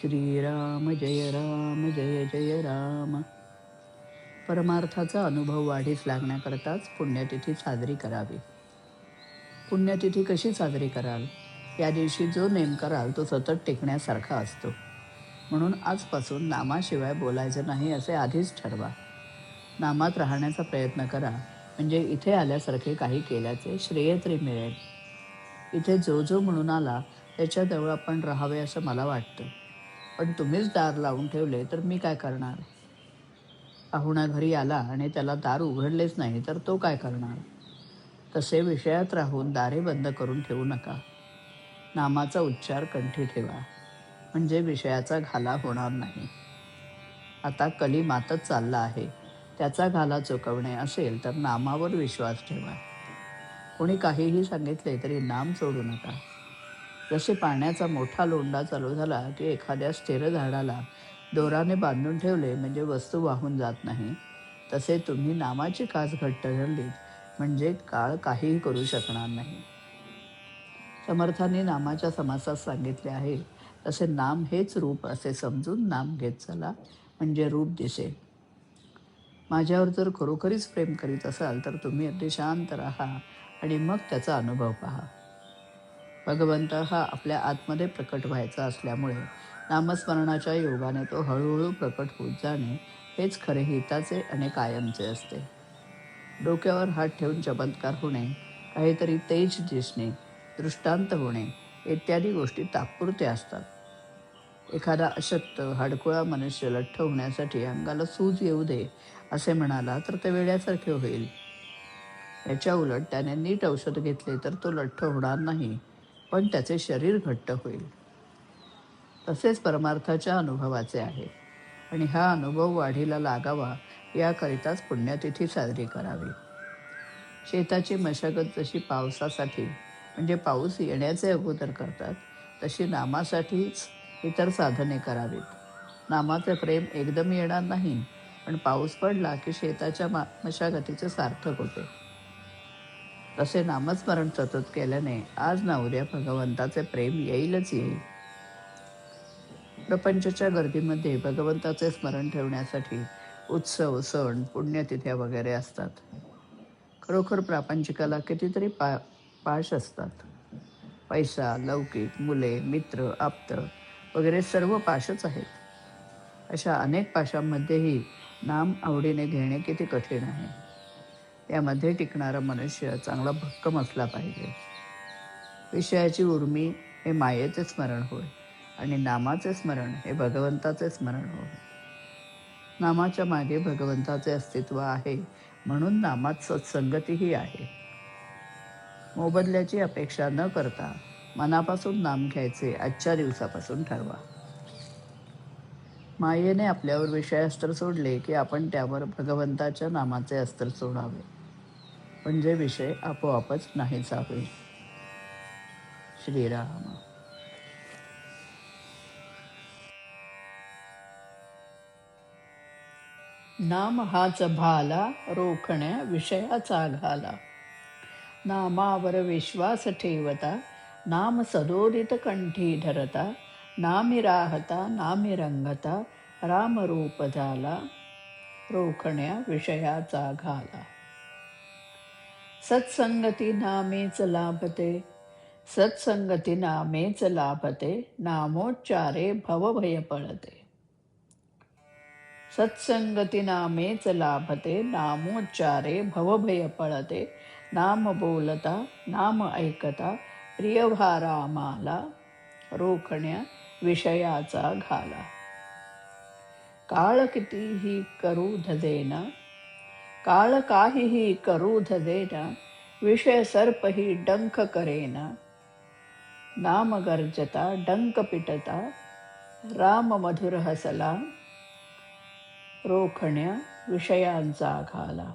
श्रीराम जय जय राम. परमार्थाचा अनुभव वाढीस लागण्याकरताच पुण्यतिथी साजरी करावी. पुण्यतिथी कशी साजरी कराल? या दिवशी जो नेम कराल तो सतत टिकण्यासारखा असतो. म्हणून आजपासून नामाशिवाय बोलायचं नाही असे आधीच ठरवा. नामात राहण्याचा प्रयत्न करा, म्हणजे इथे आल्यासारखे काही केल्याचे श्रेय तरी मिळेल. इथे जो म्हणून आला त्याच्याजवळ आपण राहावे असं मला वाटतं. पण तुम्हीच दार लावून ठेवले तर मी काय करणार? पाहुणा घरी आला आणि त्याला दार उघडलेच नाही तर तो काय करणार? तसे विषयात राहून दारे बंद करून ठेवू नका. नामाचा उच्चार कंठी ठेवा, म्हणजे विषयाचा घाला होणार नाही. आता कली मातच चालला आहे, त्याचा घाला चुकवणे असेल तर नामावर विश्वास ठेवा. कोणी काहीही सांगितले तरी नाम सोडू नका. जसे पाण्याचा मोठा लोंढा चालू झाला की एखाद्या स्थिर झाडाला दोराने बांधून ठेवले म्हणजे वस्तू वाहून जात नाही, तसे तुम्ही नामाची कास घट्ट धरलीत म्हणजे काळ काहीही करू शकणार नाही. समर्थांनी नामाच्या समासात सांगितले आहे तसे नाम हेच रूप असे समजून नाम घेत चला, म्हणजे रूप दिसेल. माझ्यावर जर खरोखरीच प्रेम करीत असाल तर तुम्ही अगदी शांत राहा आणि मग त्याचा अनुभव पहा. भगवंत हा आपल्या आतमध्ये प्रकट व्हायचा असल्यामुळे नामस्मरणाच्या योगाने तो हळूहळू प्रकट होत जाणे हेच खरे हिताचे आणि कायमचे असते. डोक्यावर हात ठेवून चमत्कार होणे, काहीतरी तेज दिसणे, दृष्टांत होणे इत्यादी गोष्टी तात्पुरत्या असतात. एखादा अशक्त हाडकुळा मनुष्य लठ्ठ होण्यासाठी अंगाला सूज येऊ दे असे म्हणाला तर ते वेड्यासारखे होईल. याच्या उलट त्याने नीट औषध घेतले तर तो लठ्ठ होणार नाही, पण त्याचे शरीर घट्ट होईल. तसेच परमार्थाच्या अनुभवाचे आहे आणि हा अनुभव वाढीला लागावा याकरिताच पुण्यतिथी साजरी करावी. शेताची मशागत जशी पावसासाठी म्हणजे पाऊस येण्याचे अगोदर करतात, तशी नामासाठीच इतर साधने करावीत. नामाचे प्रेम एकदम येणार नाही, पण पाऊस पडला की शेताच्या मशागतीचे सार्थक होते. तसे नामस्मरण सतत केल्याने आज ना उद्या भगवंताचे प्रेम येईलच येईल. प्रपंचाच्या गर्दीमध्ये भगवंताचे स्मरण ठेवण्यासाठी उत्सव, सण, पुण्यतिथ्या वगैरे असतात. खरोखर प्रापंचिकाला कितीतरी पाश असतात. पैसा, लौकिक, मुले, मित्र, आप्त वगैरे सर्व पाशच आहेत. अशा अनेक पाशांमध्येही नाम आवडीने घेणे किती कठीण आहे. त्यामध्ये टिकणारा मनुष्य चांगला भक्कम असला पाहिजे. विषयाची उर्मी हे मायेचे स्मरण होय आणि नामाचे स्मरण हे भगवंताचे स्मरण होय. नामाच्या मागे भगवंताचे अस्तित्व आहे, म्हणून नामात सत्संगतीही आहे. मोबदल्याची अपेक्षा न करता मनापासून नाम घ्यायचे आजच्या दिवसापासून ठरवा. मायेने आपल्यावर विषयास्त्र सोडले की आपण त्यावर भगवंताच्या नामाचे अस्त्र सोडावे, म्हणजे विषय आपोआपच नाहीसा होईल. श्रीराम. नाम हाच भाला, रोखण्या विषयाचा घाला. नामावर विश्वास ठेवता, नाम सदोदित कंठी धरता. नामी राहता नामी रंगता, रामरूप झाला, रोखण्या विषयाचा घाला. सत्संगती नामेच लाभते, सत्संगती नामेच लाभते. नामोच्चारे भवभय पळते. सत्संगती नामेच लाभते, नामोच्चारे भवभय पळते. नाम बोलता नाम ऐकता, प्रिय व्हा रामाला, रोखण्या विषयाचा घाला. काळ कितीही करू धदेना, काळ काहीही करू धदेना. विषय सर्पही डंख करेना. नाम गर्जता डंक पिटता, राम मधुर हसला, रोखण्या विषयांचा घाला.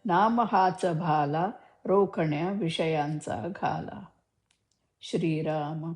नाम हाच भाला, रोखण्या विषयांचा घाला. श्रीराम.